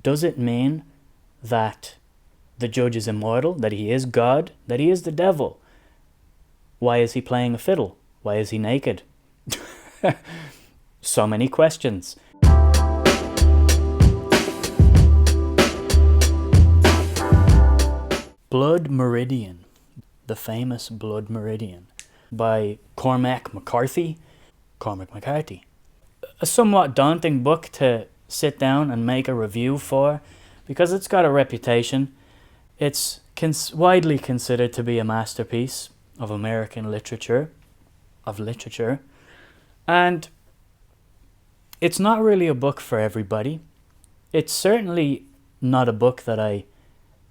does it mean that the judge is immortal, that he is God, that he is the devil? Why is he playing a fiddle? Why is he naked? So many questions. Blood Meridian, the famous Blood Meridian, by Cormac McCarthy. Cormac McCarthy. A somewhat daunting book to sit down and make a review for, because it's got a reputation. It's widely considered to be a masterpiece of American literature, and it's not really a book for everybody. It's certainly not a book that I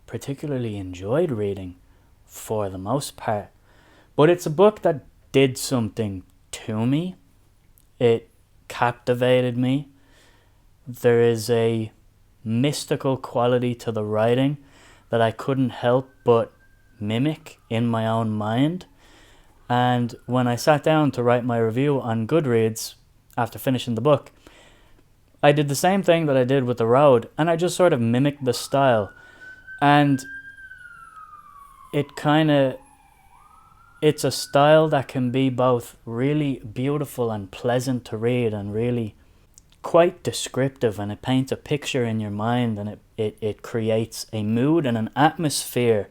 particularly enjoyed reading for the most part, but it's a book that did something to me. It captivated me. There is a mystical quality to the writing that I couldn't help but mimic in my own mind. And when I sat down to write my review on Goodreads after finishing the book, I did the same thing that I did with The Road, and I just sort of mimicked the style. And it's a style that can be both really beautiful and pleasant to read, and really quite descriptive, and it paints a picture in your mind, and it creates a mood and an atmosphere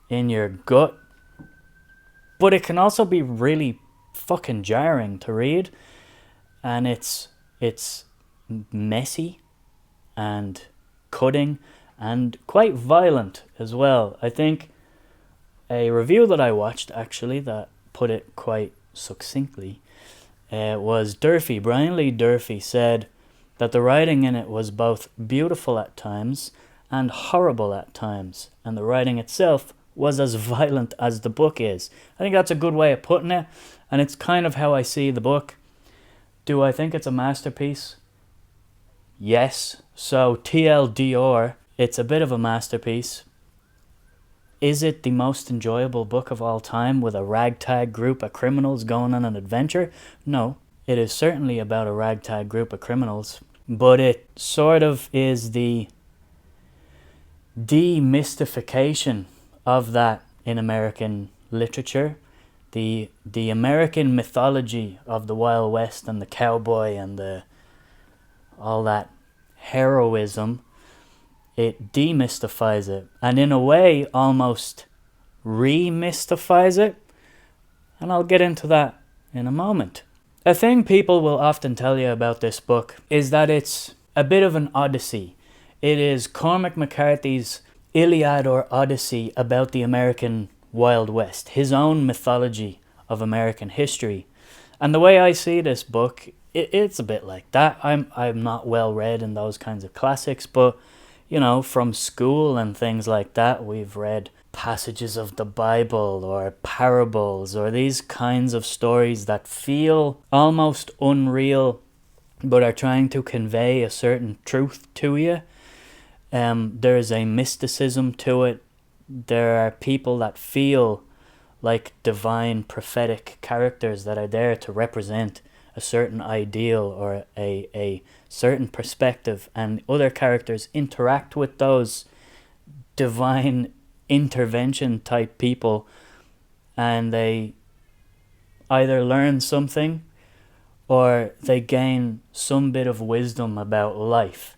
in your gut. But it can also be really fucking jarring to read, and it's messy and cutting and quite violent as well. I think a review that I watched, actually, that put it quite succinctly was Durfee. Brian Lee Durfee said that the writing in it was both beautiful at times and horrible at times, and the writing itself was as violent as the book is. I think that's a good way of putting it, and it's kind of how I see the book. Do I think it's a masterpiece? Yes. So TLDR, it's a bit of a masterpiece. Is it the most enjoyable book of all time with a ragtag group of criminals going on an adventure? No. It is certainly about a ragtag group of criminals, but it sort of is the demystification of that in American literature. The American mythology of the Wild West and the cowboy and all that heroism, it demystifies it, and in a way almost remystifies it, and I'll get into that in a moment. A thing people will often tell you about this book is that it's a bit of an odyssey. It is Cormac McCarthy's Iliad or Odyssey about the American Wild West, his own mythology of American history. And the way I see this book, it's a bit like that. I'm not well read in those kinds of classics, but you know, from school and things like that, we've read passages of the Bible or parables or these kinds of stories that feel almost unreal but are trying to convey a certain truth to you. There's a mysticism to it. There are people that feel like divine prophetic characters that are there to represent a certain ideal or a certain perspective, and other characters interact with those divine intervention type people, and they either learn something or they gain some bit of wisdom about life.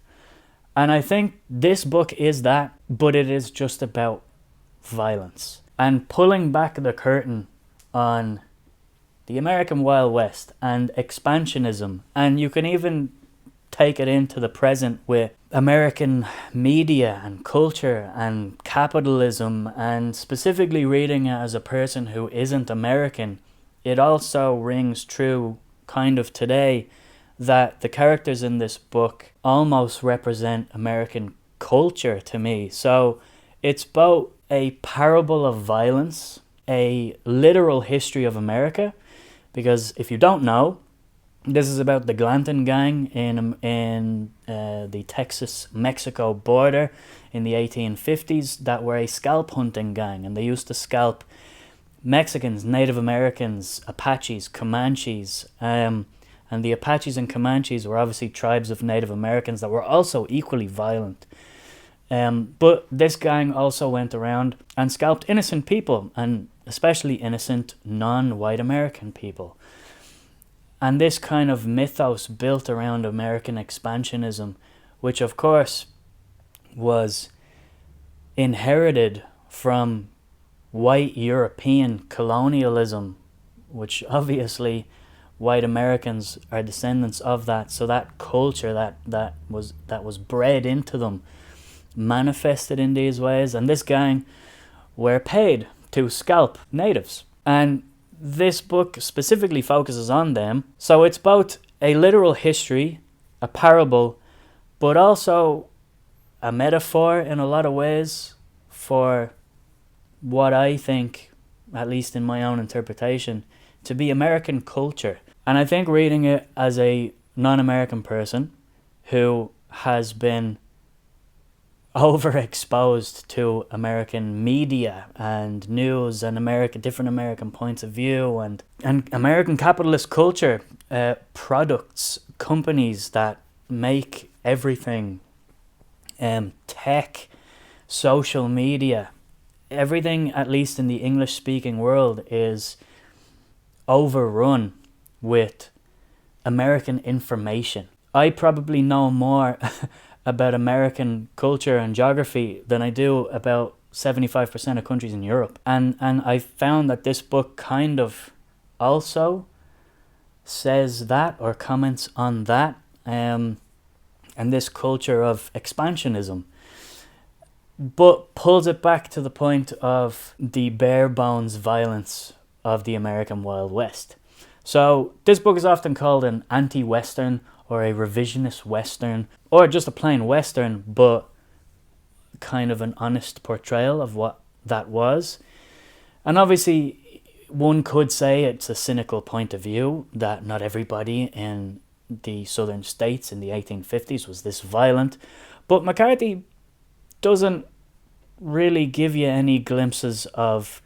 And I think this book is that, but it is just about violence and pulling back the curtain on the American Wild West and expansionism. And you can even take it into the present with American media and culture and capitalism, and specifically reading it as a person who isn't American, it also rings true kind of today that the characters in this book almost represent American culture to me. So it's both a parable of violence, a literal history of America, because if you don't know, this is about the Glanton gang in the Texas-Mexico border in the 1850s that were a scalp hunting gang, and they used to scalp Mexicans, Native Americans, Apaches, Comanches, and And the Apaches and Comanches were obviously tribes of Native Americans that were also equally violent. But this gang also went around and scalped innocent people, and especially innocent non-white American people. And this kind of mythos built around American expansionism, which of course was inherited from white European colonialism, which obviously white Americans are descendants of that. So that culture that was bred into them manifested in these ways, and this gang were paid to scalp natives. And this book specifically focuses on them. So it's both a literal history, a parable, but also a metaphor in a lot of ways for what I think, at least in my own interpretation, to be American culture. And I think reading it as a non-American person who has been overexposed to American media and news and different American points of view and American capitalist culture, products, companies that make everything, tech, social media, everything, at least in the English-speaking world, is overrun with American information. I probably know more about American culture and geography than I do about 75% of countries in Europe. And I found that this book kind of also says that, or comments on that, and this culture of expansionism, but pulls it back to the point of the bare bones violence of the American Wild West. So this book is often called an anti-Western or a revisionist Western, or just a plain Western, but kind of an honest portrayal of what that was. And obviously, one could say it's a cynical point of view, that not everybody in the southern states in the 1850s was this violent. But McCarthy doesn't really give you any glimpses of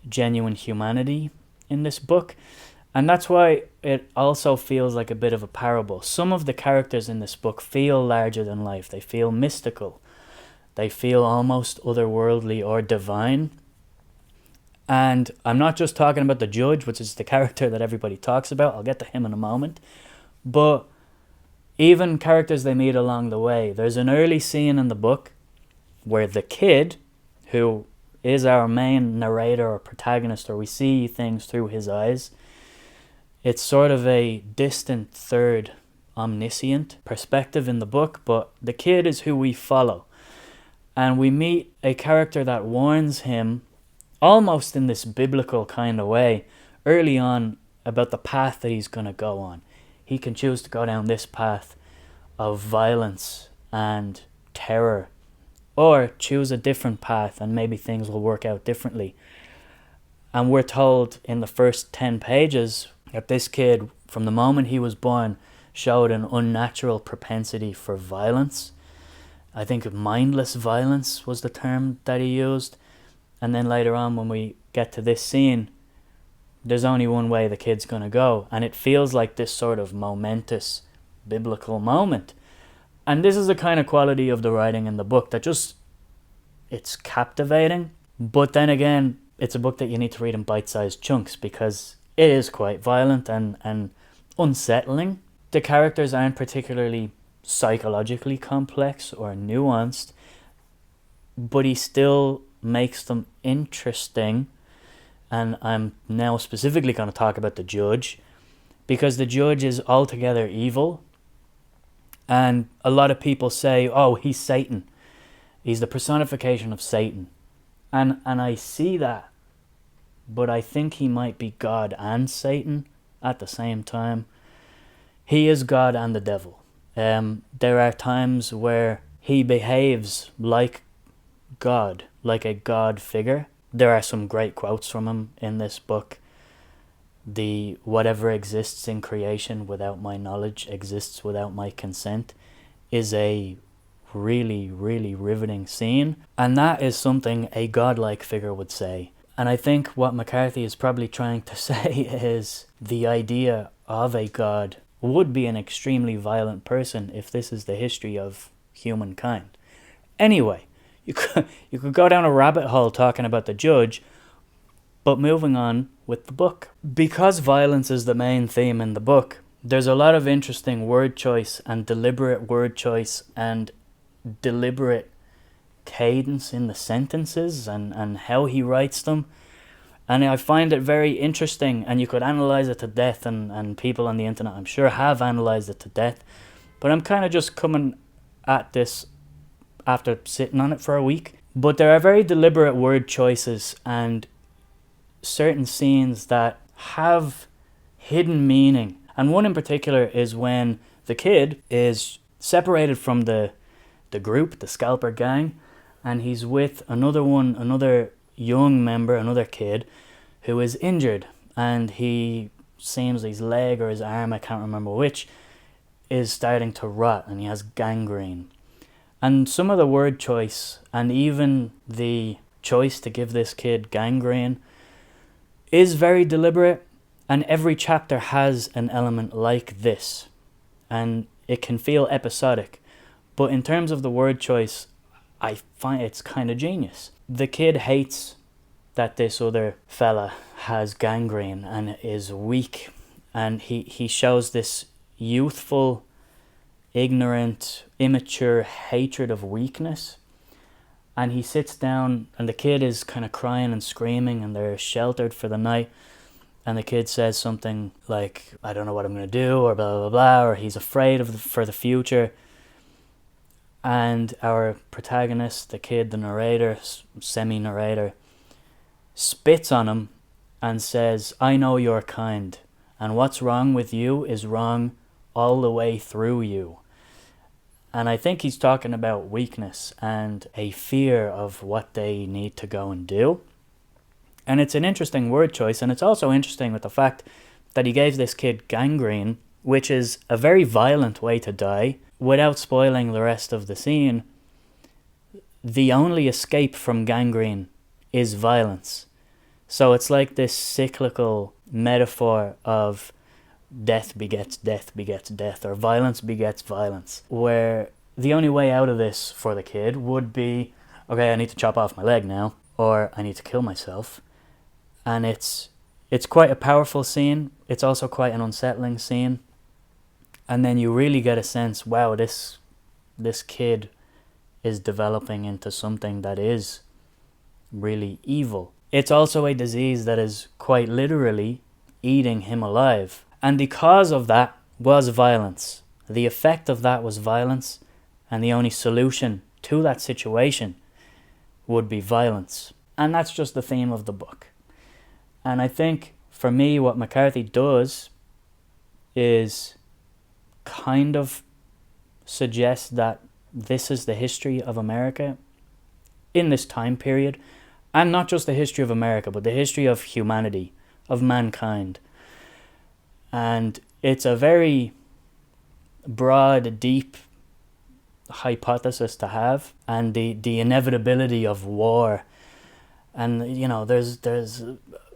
genuine humanity in this book. And that's why it also feels like a bit of a parable. Some of the characters in this book feel larger than life. They feel mystical. They feel almost otherworldly or divine. And I'm not just talking about the judge, which is the character that everybody talks about. I'll get to him in a moment. But even characters they meet along the way. There's an early scene in the book where the kid, who is our main narrator or protagonist, or we see things through his eyes, it's sort of a distant third omniscient perspective in the book, but the kid is who we follow. And we meet a character that warns him, almost in this biblical kind of way, early on about the path that he's going to go on. He can choose to go down this path of violence and terror, or choose a different path and maybe things will work out differently. And we're told in the first 10 pages that this kid, from the moment he was born, showed an unnatural propensity for violence. I think mindless violence was the term that he used. And then later on, when we get to this scene, there's only one way the kid's going to go. And it feels like this sort of momentous biblical moment. And this is the kind of quality of the writing in the book that just, it's captivating. But then again, it's a book that you need to read in bite-sized chunks because it is quite violent and unsettling. The characters aren't particularly psychologically complex or nuanced, but he still makes them interesting. And I'm now specifically going to talk about the judge, because the judge is altogether evil. And a lot of people say, oh, he's Satan. He's the personification of Satan. And I see that. But I think he might be God and Satan at the same time. He is God and the devil. There are times where he behaves like God, like a God figure. There are some great quotes from him in this book. The whatever exists in creation without my knowledge exists without my consent is a really, really riveting scene. And that is something a godlike figure would say. And I think what McCarthy is probably trying to say is the idea of a god would be an extremely violent person if this is the history of humankind. Anyway, you could go down a rabbit hole talking about the judge, but moving on with the book. Because violence is the main theme in the book, there's a lot of interesting word choice and deliberate word choice and deliberate cadence in the sentences and how he writes them. And I find it very interesting, and you could analyze it to death, and people on the internet I'm sure have analyzed it to death. But I'm kind of just coming at this after sitting on it for a week. But there are very deliberate word choices and certain scenes that have hidden meaning. And one in particular is when the kid is separated from the group, the scalper gang, and he's with another young member, another kid, who is injured, and he seems his leg or his arm, I can't remember which, is starting to rot, and he has gangrene. And some of the word choice, and even the choice to give this kid gangrene, is very deliberate, and every chapter has an element like this, and it can feel episodic. But in terms of the word choice, I find it's kind of genius. The kid hates that this other fella has gangrene and is weak, and he shows this youthful, ignorant, immature hatred of weakness. And he sits down, and the kid is kind of crying and screaming, and they're sheltered for the night. And the kid says something like, I don't know what I'm going to do, or blah, blah, blah, or he's afraid for the future. And our protagonist, the kid, the narrator, semi-narrator, spits on him and says, I know you're kind, and what's wrong with you is wrong all the way through you. And I think he's talking about weakness and a fear of what they need to go and do. And it's an interesting word choice, and it's also interesting with the fact that he gave this kid gangrene, which is a very violent way to die. Without spoiling the rest of the scene, the only escape from gangrene is violence. So it's like this cyclical metaphor of death begets death begets death, or violence begets violence, where the only way out of this for the kid would be, okay, I need to chop off my leg now, or I need to kill myself. And it's quite a powerful scene. It's also quite an unsettling scene. And then you really get a sense, wow, this kid is developing into something that is really evil. It's also a disease that is quite literally eating him alive. And the cause of that was violence. The effect of that was violence, and the only solution to that situation would be violence. And that's just the theme of the book. And I think, for me, what McCarthy does is kind of suggest that this is the history of America in this time period, and not just the history of America, but the history of humanity, of mankind. And it's a very broad, deep hypothesis to have, and the inevitability of war. And you know, there's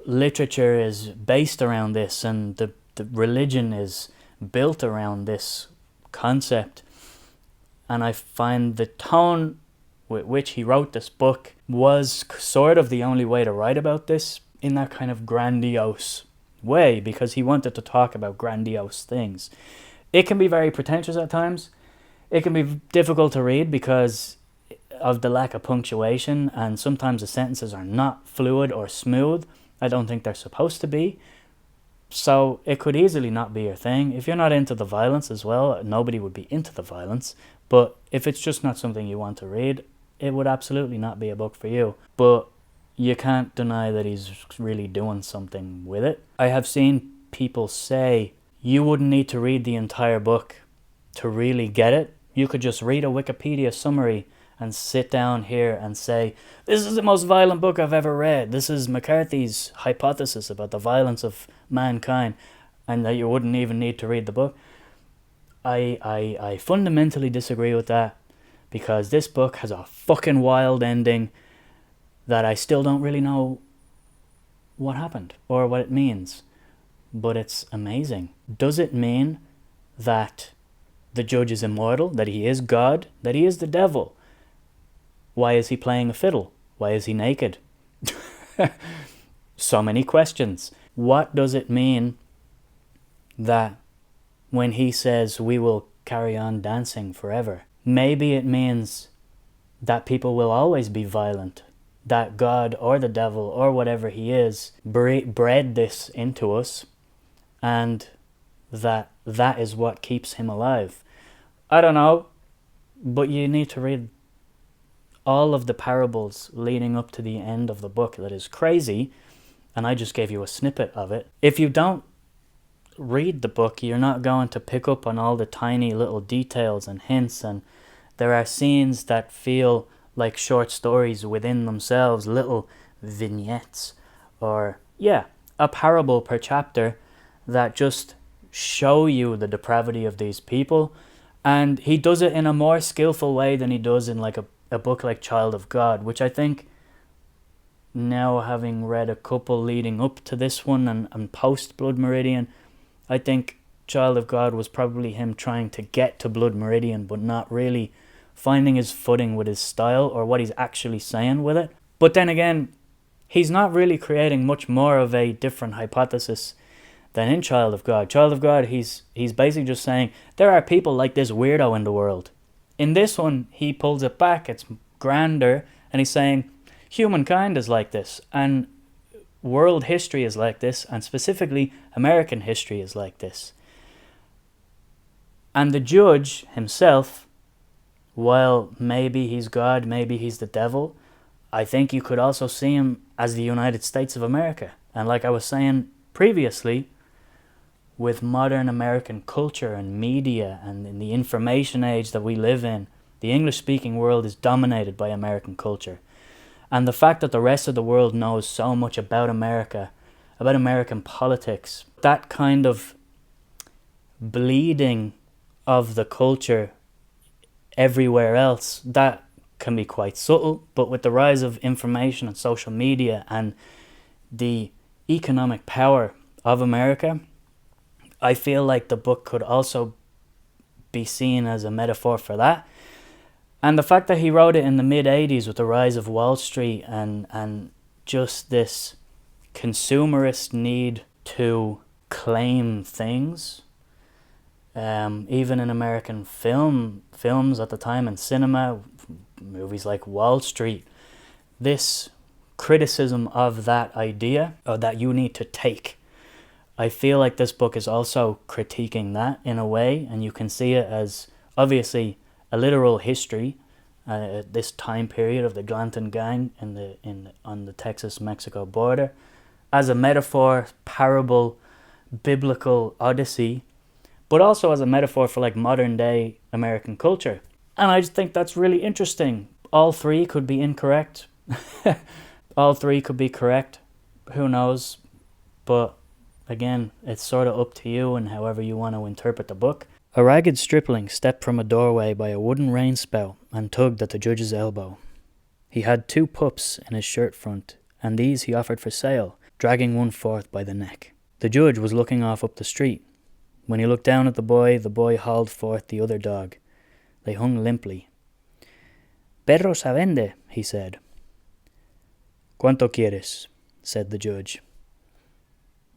literature is based around this, and the religion is built around this concept. And I find the tone with which he wrote this book was sort of the only way to write about this in that kind of grandiose way, because he wanted to talk about grandiose things. It can be very pretentious at times. It can be difficult to read because of the lack of punctuation, and sometimes the sentences are not fluid or smooth. I don't think they're supposed to be. So it could easily not be your thing. If you're not into the violence as well, nobody would be into the violence. But if it's just not something you want to read, it would absolutely not be a book for you. But you can't deny that he's really doing something with it. I have seen people say you wouldn't need to read the entire book to really get it. You could just read a Wikipedia summary and sit down here and say, this is the most violent book I've ever read. This is McCarthy's hypothesis about the violence of mankind, and that you wouldn't even need to read the book. I fundamentally disagree with that, because this book has a fucking wild ending that I still don't really know what happened or what it means. but it's amazing. Does it mean that the judge is immortal, that he is God, that he is the devil? Why is he playing a fiddle? Why is he naked? So many questions. What does it mean that when he says we will carry on dancing forever? Maybe it means that people will always be violent, that God or the devil or whatever he is bred this into us, and that is what keeps him alive. I don't know, but you need to read all of the parables leading up to the end of the book. That is crazy, and I just gave you a snippet of it. If you don't read the book, you're not going to pick up on all the tiny little details and hints, and there are scenes that feel like short stories within themselves, little vignettes, or a parable per chapter that just show you the depravity of these people. And he does it in a more skillful way than he does in like a book like Child of God, which I think, now having read a couple leading up to this one and post Blood Meridian, I think Child of God was probably him trying to get to Blood Meridian, but not really finding his footing with his style or what he's actually saying with it. But then again, he's not really creating much more of a different hypothesis than in Child of God. Child of God, he's basically just saying, there are people like this weirdo in the world. In this one, he pulls it back, it's grander, and he's saying, humankind is like this, and world history is like this, and specifically American history is like this. And the judge himself, while maybe he's God, maybe he's the devil, I think you could also see him as the United States of America. And like I was saying previously, with modern American culture and media and in the information age that we live in, the English-speaking world is dominated by American culture. And the fact that the rest of the world knows so much about America, about American politics, that kind of bleeding of the culture everywhere else, that can be quite subtle. But with the rise of information and social media and the economic power of America, I feel like the book could also be seen as a metaphor for that. And the fact that he wrote it in the mid-80s with the rise of Wall Street and just this consumerist need to claim things, even in American films at the time and cinema, movies like Wall Street, this criticism of that idea, or that you need to take. I feel like this book is also critiquing that in a way, and you can see it as obviously a literal history at this time period of the Glanton Gang on the Texas-Mexico border, as a metaphor, parable, biblical odyssey, but also as a metaphor for like modern day American culture. And I just think that's really interesting. All three could be incorrect. All three could be correct. Who knows? But again, it's sort of up to you and however you want to interpret the book. A ragged stripling stepped from a doorway by a wooden rain spout and tugged at the judge's elbow. He had 2 pups in his shirt front, and these he offered for sale, dragging one forth by the neck. The judge was looking off up the street. When he looked down at the boy hauled forth the other dog. They hung limply. "Perros a vende," he said. "Cuánto quieres?" said the judge.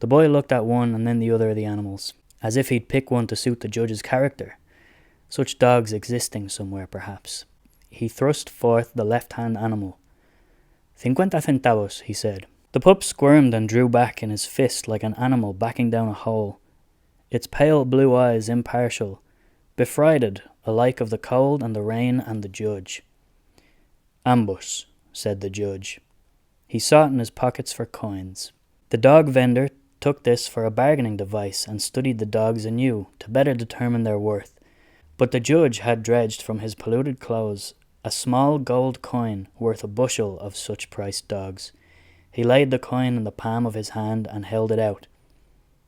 The boy looked at one and then the other of the animals, as if he'd pick one to suit the judge's character, such dogs existing somewhere perhaps. He thrust forth the left-hand animal. "50 centavos," he said. The pup squirmed and drew back in his fist like an animal backing down a hole, its pale blue eyes impartial, befrighted alike of the cold and the rain and the judge. "Ambos," said the judge. He sought in his pockets for coins. The dog vendor took this for a bargaining device and studied the dogs anew to better determine their worth. But the judge had dredged from his polluted clothes a small gold coin worth a bushel of such priced dogs. He laid the coin in the palm of his hand and held it out,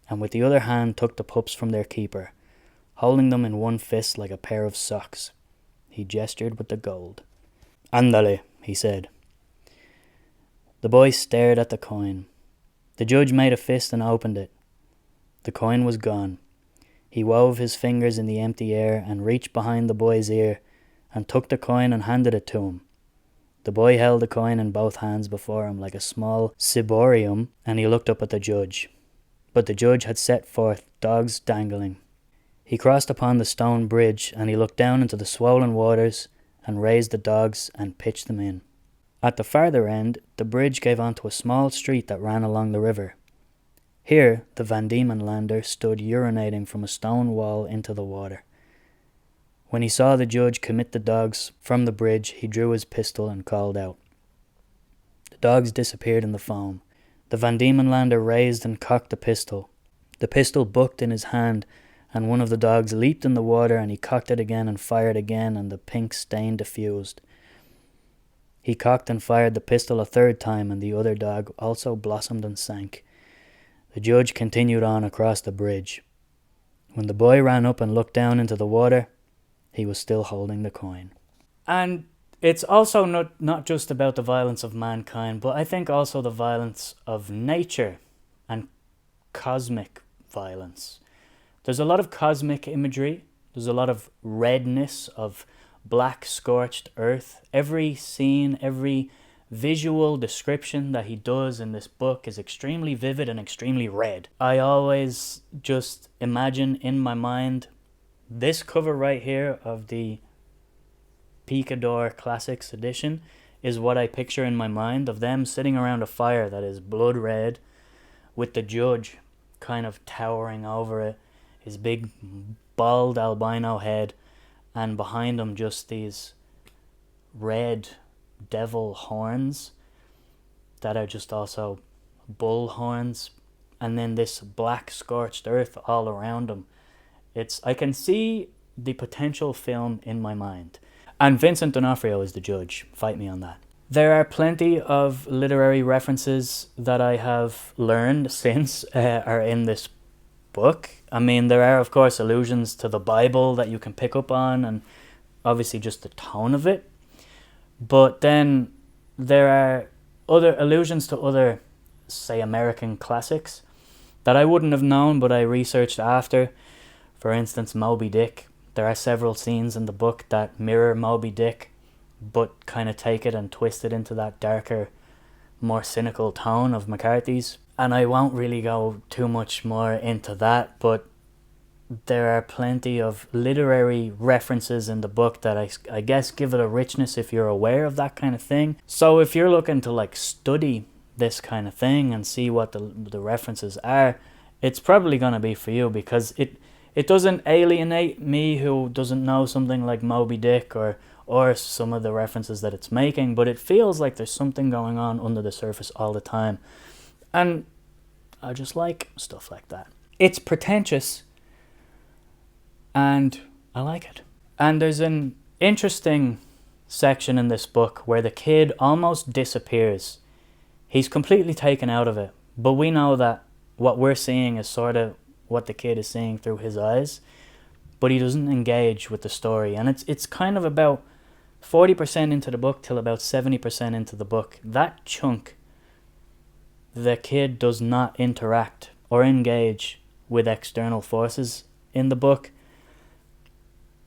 and with the other hand took the pups from their keeper, holding them in one fist like a pair of socks. He gestured with the gold. "Ándale," he said. The boy stared at the coin. The judge made a fist and opened it. The coin was gone. He wove his fingers in the empty air and reached behind the boy's ear and took the coin and handed it to him. The boy held the coin in both hands before him like a small ciborium, and he looked up at the judge. But the judge had set forth dogs dangling. He crossed upon the stone bridge, and he looked down into the swollen waters and raised the dogs and pitched them in. At the farther end, the bridge gave onto a small street that ran along the river. Here, the Van Diemen lander stood urinating from a stone wall into the water. When he saw the judge commit the dogs from the bridge, he drew his pistol and called out. The dogs disappeared in the foam. The Van Diemen lander raised and cocked the pistol. The pistol bucked in his hand, and one of the dogs leaped in the water, and he cocked it again and fired again, and the pink stain diffused. He cocked and fired the pistol a third time, and the other dog also blossomed and sank. The judge continued on across the bridge. When the boy ran up and looked down into the water, he was still holding the coin. And it's also not just about the violence of mankind, but I think also the violence of nature and cosmic violence. There's a lot of cosmic imagery. There's a lot of redness, of black scorched earth. Every scene, every visual description that he does in this book is extremely vivid and extremely red. I always just imagine in my mind this cover right here of the Picador Classics edition is what I picture in my mind, of them sitting around a fire that is blood red with the judge kind of towering over it, his big bald albino head, and behind him just these red devil horns that are just also bull horns, and then this black scorched earth all around him. I can see the potential film in my mind. And Vincent D'Onofrio is the judge. Fight me on that. There are plenty of literary references that I have learned since are in this book. I mean, there are, of course, allusions to the Bible that you can pick up on, and obviously just the tone of it. But then there are other allusions to other, say, American classics that I wouldn't have known, but I researched after. For instance, Moby Dick. There are several scenes in the book that mirror Moby Dick, but kind of take it and twist it into that darker, more cynical tone of McCarthy's. And I won't really go too much more into that, but there are plenty of literary references in the book that I guess give it a richness if you're aware of that kind of thing. So if you're looking to like study this kind of thing and see what the references are, it's probably going to be for you, because it doesn't alienate me who doesn't know something like Moby Dick or some of the references that it's making, but it feels like there's something going on under the surface all the time. And I just like stuff like that. It's pretentious, and I like it. And there's an interesting section in this book where the kid almost disappears. He's completely taken out of it, but we know that what we're seeing is sort of what the kid is seeing through his eyes, but he doesn't engage with the story. And it's kind of about 40% into the book till about 70% into the book. That chunk, the kid does not interact or engage with external forces in the book.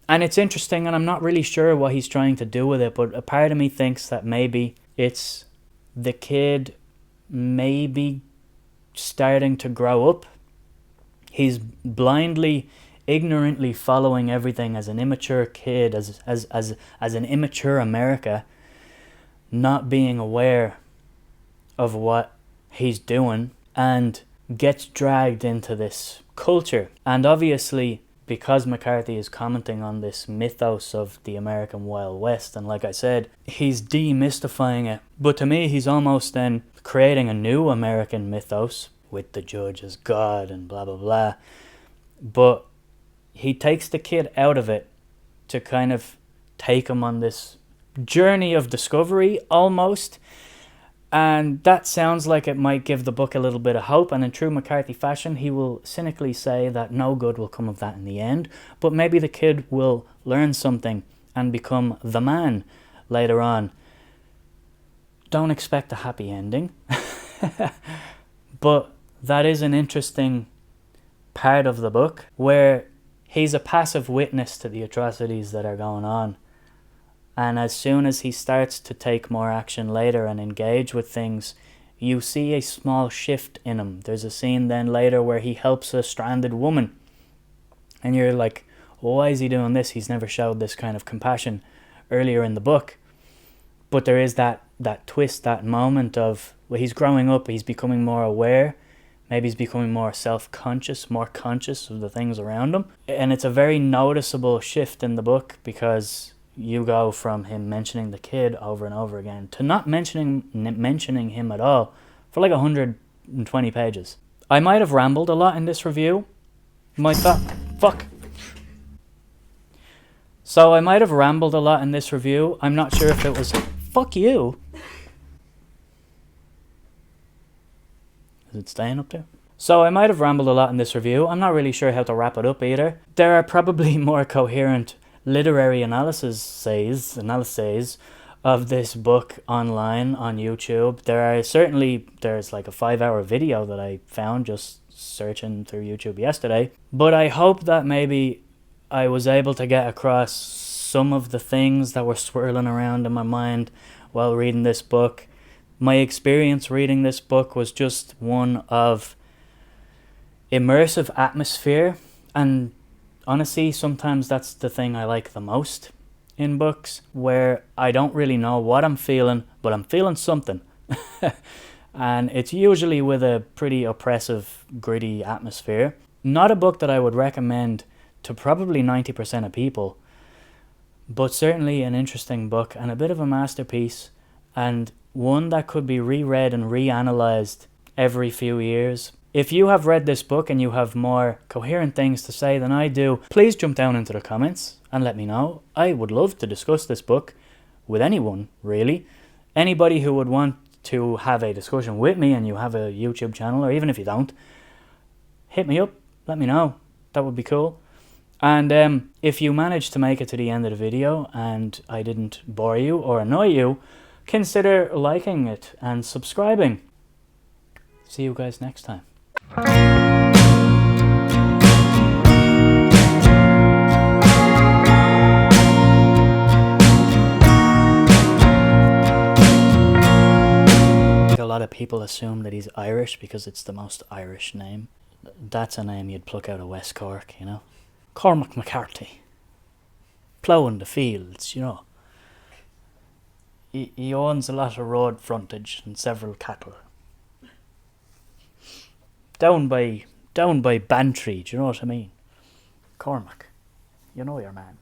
And it's interesting, and I'm not really sure what he's trying to do with it, but a part of me thinks that maybe it's the kid maybe starting to grow up. He's blindly, ignorantly following everything as an immature kid, as an immature America, not being aware of what he's doing, and gets dragged into this culture. And obviously, because McCarthy is commenting on this mythos of the American Wild West, and like I said, he's demystifying it. But to me, he's almost then creating a new American mythos with the judge as God and blah, blah, blah. But he takes the kid out of it to kind of take him on this journey of discovery, almost. And that sounds like it might give the book a little bit of hope, and in true McCarthy fashion, he will cynically say that no good will come of that in the end, but maybe the kid will learn something and become the man later on. Don't expect a happy ending, but that is an interesting part of the book where he's a passive witness to the atrocities that are going on. And as soon as he starts to take more action later and engage with things, you see a small shift in him. There's a scene then later where he helps a stranded woman. And you're like, why is he doing this? He's never showed this kind of compassion earlier in the book. But there is that twist, that moment of, well, he's growing up, he's becoming more aware. Maybe he's becoming more self-conscious, more conscious of the things around him. And it's a very noticeable shift in the book, because you go from him mentioning the kid over and over again to not mentioning him at all for like 120 pages. I might have rambled a lot in this review. So I might have rambled a lot in this review. I'm not sure if it was... Fuck you. Is it staying up there? So I might have rambled a lot in this review. I'm not really sure how to wrap it up either. There are probably more coherent literary analyses of this book online on YouTube. There's like a 5-hour video that I found just searching through YouTube yesterday. But I hope that maybe I was able to get across some of the things that were swirling around in my mind while reading this book. My experience reading this book was just one of immersive atmosphere, and honestly, sometimes that's the thing I like the most in books, where I don't really know what I'm feeling, but I'm feeling something. And it's usually with a pretty oppressive, gritty atmosphere. Not a book that I would recommend to probably 90% of people, but certainly an interesting book and a bit of a masterpiece, and one that could be reread and reanalyzed every few years. If you have read this book and you have more coherent things to say than I do, please jump down into the comments and let me know. I would love to discuss this book with anyone, really. Anybody who would want to have a discussion with me, and you have a YouTube channel, or even if you don't, hit me up, let me know. That would be cool. And if you managed to make it to the end of the video and I didn't bore you or annoy you, consider liking it and subscribing. See you guys next time. A lot of people assume that he's Irish because it's the most Irish name. That's a name you'd pluck out of West Cork, you know. Cormac McCarthy. Ploughing the fields, you know. He owns a lot of road frontage and several cattle. Down by Bantry, do you know what I mean? Cormac, you know your man.